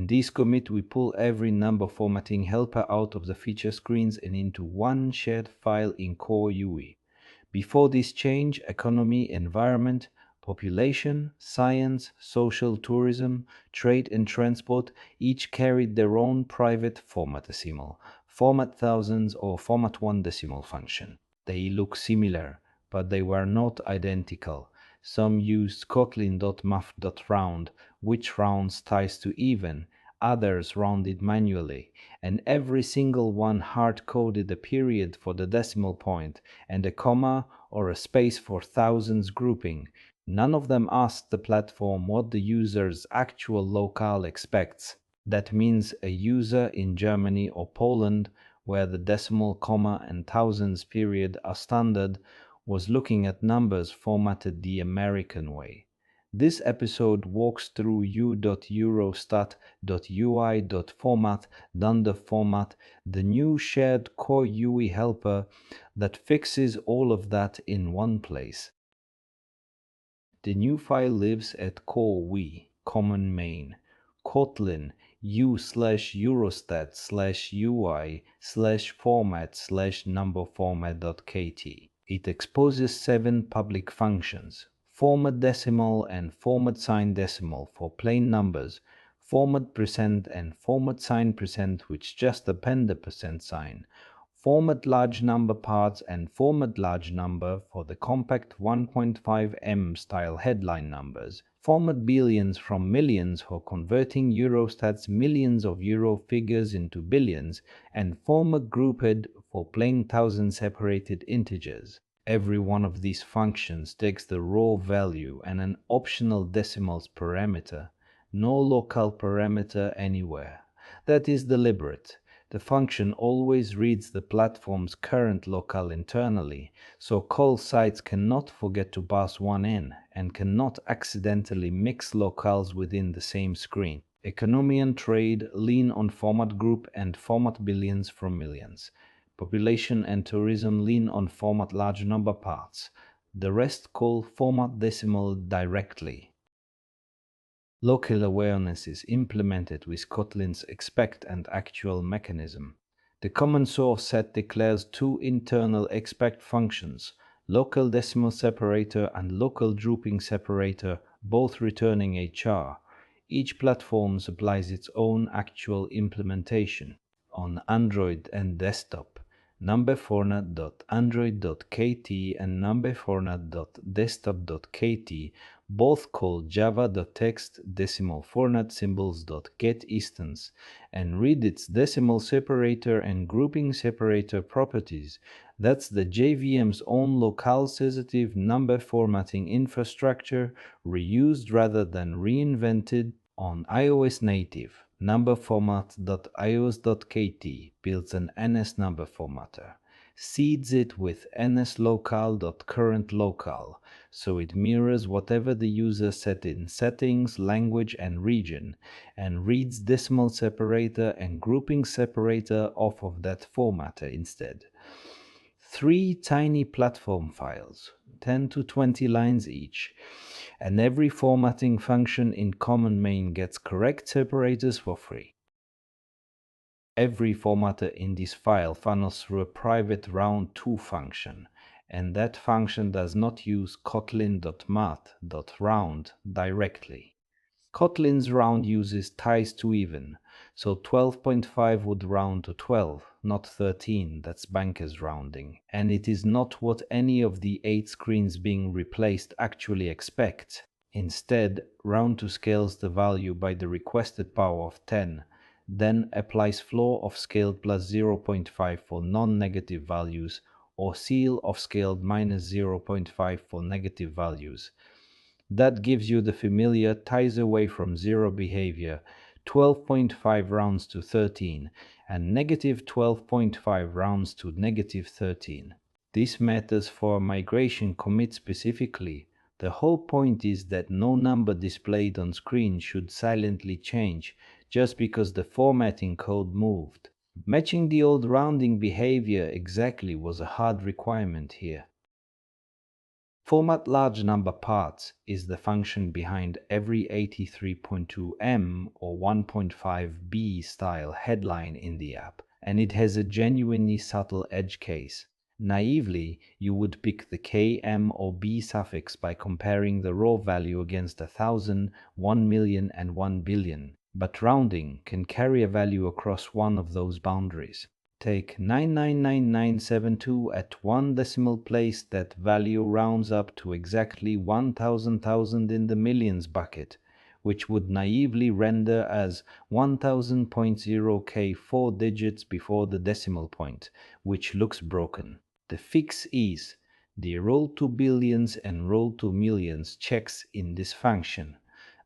In this commit, we pull every number formatting helper out of the feature screens and into one shared file in Core UI. Before this change, economy, environment, population, science, social, tourism, trade and transport each carried their own private format decimal, format thousands or format one decimal function. They look similar, but they were not identical. Some used Kotlin.math.round, which rounds ties to even, others rounded manually, and every single one hard-coded a period for the decimal point and a comma or a space for thousands grouping. None of them asked the platform what the user's actual locale expects. That means a user in Germany or Poland, where the decimal, comma, and thousands period are standard, was looking at numbers formatted the American way. This episode walks through u.eurostat.ui.format, dunder format, the new shared core UI helper that fixes all of that in one place. The new file lives at core UI, common main, Kotlin u/eurostat/ui/format/numberformat.kt. It exposes 7 public functions: format decimal and format sign decimal for plain numbers, format percent and format sign percent which just append the percent sign, format large number parts and format large number for the compact 1.5 M style headline numbers, format billions from millions for converting Eurostat's millions of euro figures into billions, and format grouped for plain thousand separated integers. Every one of these functions takes the raw value and an optional decimals parameter, no local parameter anywhere. That is deliberate. The function always reads the platform's current locale internally, so call sites cannot forget to pass one in and cannot accidentally mix locales within the same screen. Economy and trade lean on format group and format billions from millions. Population and tourism lean on format large number parts. The rest call format decimal directly. Local awareness is implemented with Kotlin's expect and actual mechanism. The common source set declares 2 internal expect functions, local decimal separator and local grouping separator, both returning a char. Each platform supplies its own actual implementation. On Android and desktop, numberformat.android.kt and numberformat.desktop.kt both call java.text decimal format symbols.getInstance and read its decimal separator and grouping separator properties. That's the JVM's own locale-sensitive number formatting infrastructure, reused rather than reinvented. On iOS native, numberformat.ios.kt builds an NS number formatter, seeds it with nslocale.currentLocale, so it mirrors whatever the user set in settings, language, and region, and reads decimal separator and grouping separator off of that formatter instead. 3 tiny platform files, 10 to 20 lines each, and every formatting function in common main gets correct separators for free. Every formatter in this file funnels through a private round2 function, and that function does not use kotlin.math.round directly. Kotlin's round uses ties to even, so 12.5 would round to 12, not 13, that's Banker's rounding, and it is not what any of the 8 screens being replaced actually expect. Instead, round2 scales the value by the requested power of 10, then applies floor of scaled plus 0.5 for non-negative values, or ceil of scaled minus 0.5 for negative values. That gives you the familiar ties away from 0 behavior, 12.5 rounds to 13, and negative 12.5 rounds to negative 13. This matters for migration commit specifically. The whole point is that no number displayed on screen should silently change just because the formatting code moved. Matching the old rounding behavior exactly was a hard requirement here. Format large number parts is the function behind every 83.2M or 1.5B style headline in the app, and it has a genuinely subtle edge case. Naively, you would pick the K, M, or B suffix by comparing the raw value against 1,000, 1,000,000, and 1,000,000,000, but rounding can carry a value across one of those boundaries. Take 999,972 at one decimal place, that value rounds up to exactly 1,000,000 in the millions bucket, which would naively render as 1000.0k 4 digits before the decimal point, which looks broken. The fix is the roll to billions and roll to millions checks in this function.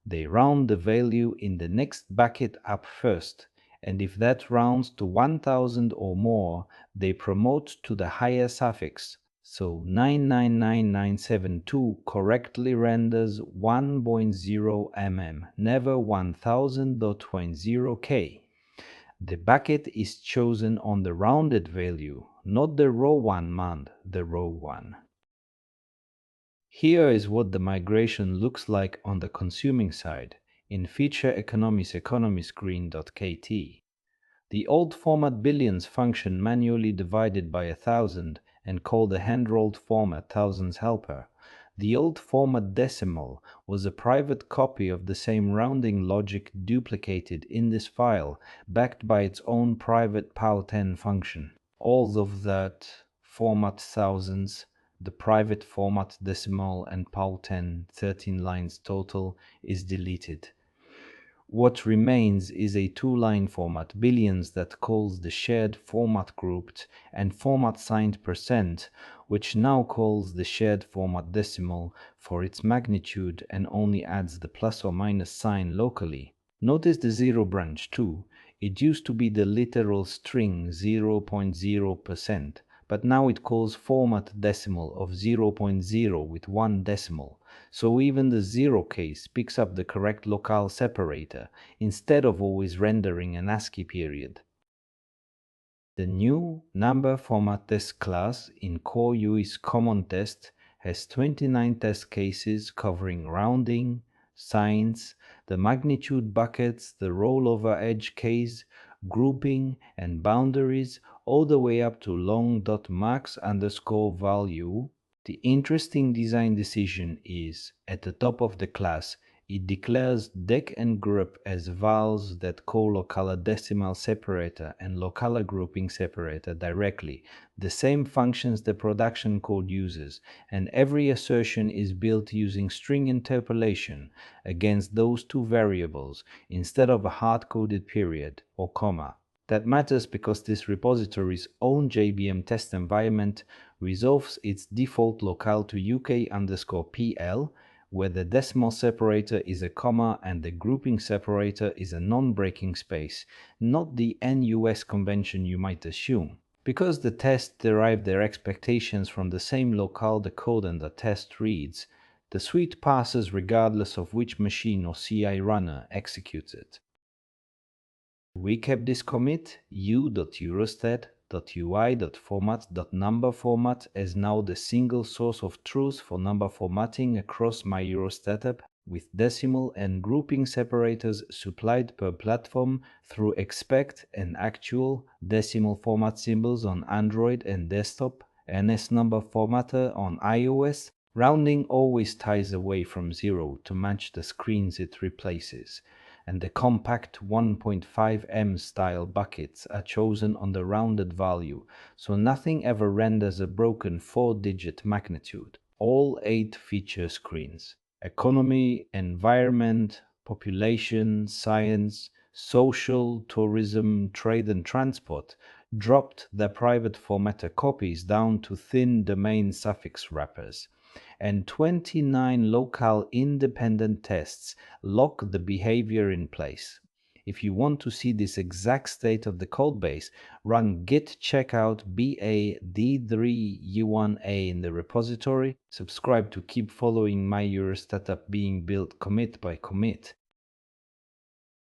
They round the value in the next bucket up first, and if that rounds to 1000 or more, they promote to the higher suffix. So 999972 correctly renders 1.0 mm, never 1000.0k. The bucket is chosen on the rounded value, not the raw one mand, the raw one. Here is what the migration looks like on the consuming side in feature economy screen.kt. The old format billions function manually divided by 1,000 and called the hand-rolled format thousands helper. The old format decimal was a private copy of the same rounding logic duplicated in this file, backed by its own private PAL10 function. All of that format thousands, the private format decimal, and PAL10 13 lines total is deleted. What remains is a two-line format billions that calls the shared format grouped and format signed %, which now calls the shared format decimal for its magnitude and only adds the plus or minus sign locally. Notice the zero branch too. It used to be the literal string 0.0%, but now it calls format decimal of 0.0 with one decimal. So even the zero case picks up the correct locale separator instead of always rendering an ASCII period. The new number format test class in Core UI's common test has 29 test cases covering rounding, signs, the magnitude buckets, the rollover edge case, grouping, and boundaries, all the way up to long.max_value. The interesting design decision is, at the top of the class, it declares dec and group as vals that call locale-decimal separator and locale-grouping separator directly, the same functions the production code uses, and every assertion is built using string interpolation against those two variables instead of a hard-coded period or comma. That matters because this repository's own JVM test environment resolves its default locale to UK_PL, where the decimal separator is a comma and the grouping separator is a non-breaking space, not the NUS convention you might assume. Because the tests derive their expectations from the same locale the code and the test reads, the suite passes regardless of which machine or CI runner executes it. To recap this commit, u.eurostat.ui.format.number format is now the single source of truth for number formatting across MyEuroStatApp, with decimal and grouping separators supplied per platform through expect and actual decimal format symbols on Android and desktop, NS number formatter on iOS. Rounding always ties away from 0 to match the screens it replaces, and the compact 1.5M style buckets are chosen on the rounded value, so nothing ever renders a broken 4-digit magnitude. All 8 feature screens: economy, environment, population, science, social, tourism, trade and transport, dropped their private formatter copies down to thin domain suffix wrappers, and 29 local independent tests lock the behavior in place. If you want to see this exact state of the codebase, run git checkout BA-D3U1A in the repository, subscribe to keep following MyEuroStatApp being built commit by commit,